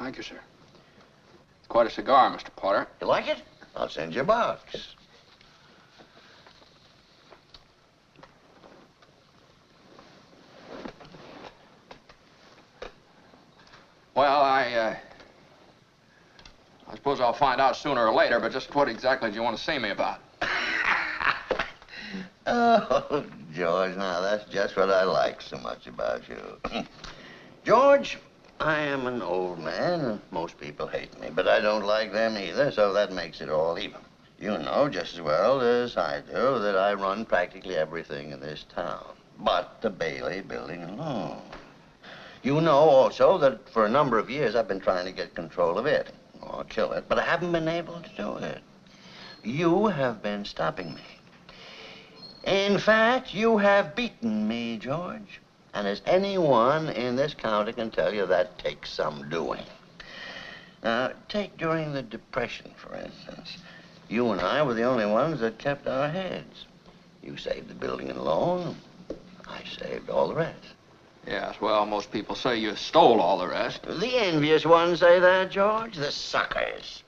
Thank you, sir. It's quite a cigar, Mr. Potter. You like it? I'll send you a box. Well, I suppose I'll find out sooner or later, but just what exactly do you want to see me about? Oh, George, now that's just what I like so much about you. George, I am an old man, and most people hate me, but I don't like them either, so that makes it all even. You know just as well as I do that I run practically everything in this town, but the Bailey building alone. You know also that for a number of years I've been trying to get control of it, or kill it, but I haven't been able to do it. You have been stopping me. In fact, you have beaten me, George. And as anyone in this county can tell you, that takes some doing. Now, take during the Depression, for instance. You and I were the only ones that kept our heads. You saved the building and loan. I saved all the rest. Yes, well, most people say you stole all the rest. The envious ones say that, George. The suckers.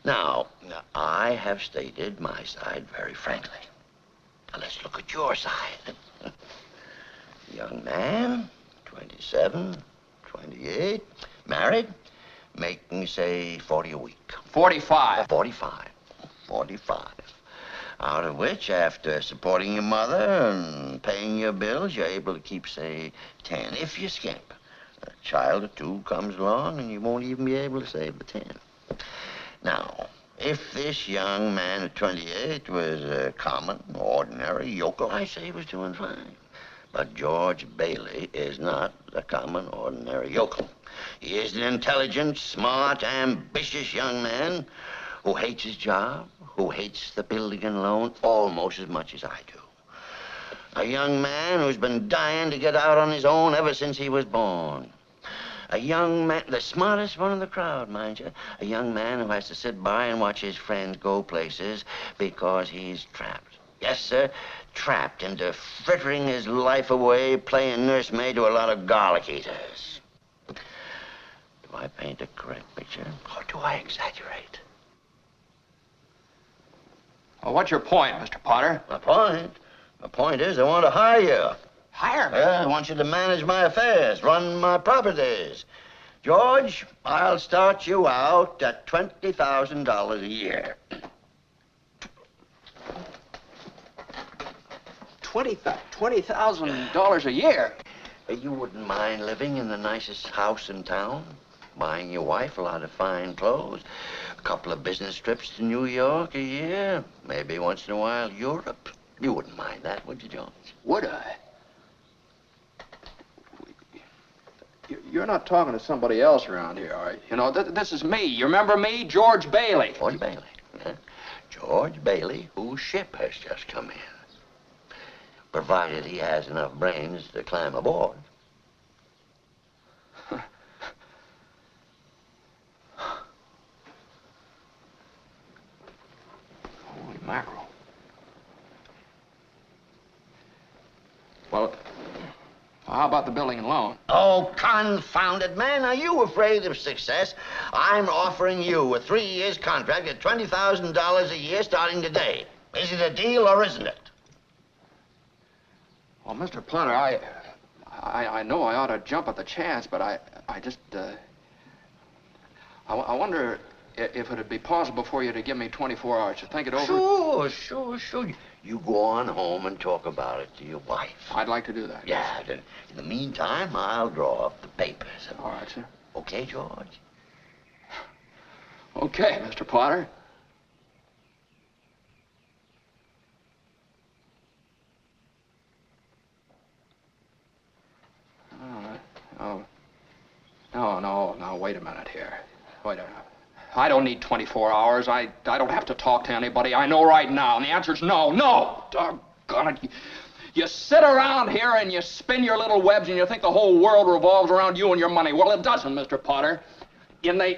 Now, I have stated my side very frankly. Now, let's look at your side. Young man, 27, 28, married, making, say, 40 a week. 45. 45. 45. Out of which, after supporting your mother and paying your bills, you're able to keep, say, 10, if you skimp. A child or two comes along, and you won't even be able to save the 10. Now, if this young man at 28 was a common, ordinary yokel, I say he was doing fine. But George Bailey is not a common, ordinary yokel. He is an intelligent, smart, ambitious young man who hates his job, who hates the building and loan almost as much as I do. A young man who's been dying to get out on his own ever since he was born. A young man, the smartest one in the crowd, mind you. A young man who has to sit by and watch his friends go places because he's trapped. Yes, sir, trapped into frittering his life away playing nursemaid to a lot of garlic eaters. Do I paint a correct picture, or do I exaggerate? Well, what's your point, Mr. Potter? My point is I want to hire you. Hire me? Yeah, I want you to manage my affairs, run my properties. George, I'll start you out at $20,000 a year. $20,000 a year? You wouldn't mind living in the nicest house in town? Buying your wife a lot of fine clothes? A couple of business trips to New York a year? Maybe once in a while Europe? You wouldn't mind that, would you, George? Would I? You're not talking to somebody else around here, are you? You know, this is me. You remember me? George Bailey. George Bailey. Yeah. George Bailey, whose ship has just come in. Provided he has enough brains to climb aboard. Holy mackerel. Well, how about the building and loan? Oh, confound it, man. Are you afraid of success? I'm offering you a 3 years contract at $20,000 a year starting today. Is it a deal or isn't it? Well, Mr. Potter, I know I ought to jump at the chance, but I just, I wonder if it'd be possible for you to give me 24 hours to think it over. Sure. You go on home and talk about it to your wife. I'd like to do that. Yeah, then in the meantime, I'll draw up the papers. All right, sir. Okay, George? Okay, Mr. Potter. No, wait a minute here. Wait a minute. I don't need 24 hours. I don't have to talk to anybody. I know right now, and the answer's no. Doggone it. You sit around here and you spin your little webs and you think the whole world revolves around you and your money. Well, it doesn't, Mr. Potter. In the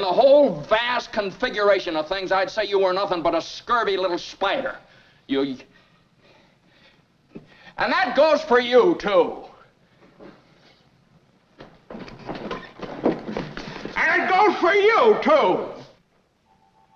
whole vast configuration of things, I'd say you were nothing but a scurvy little spider. And that goes for you, too. for you, too.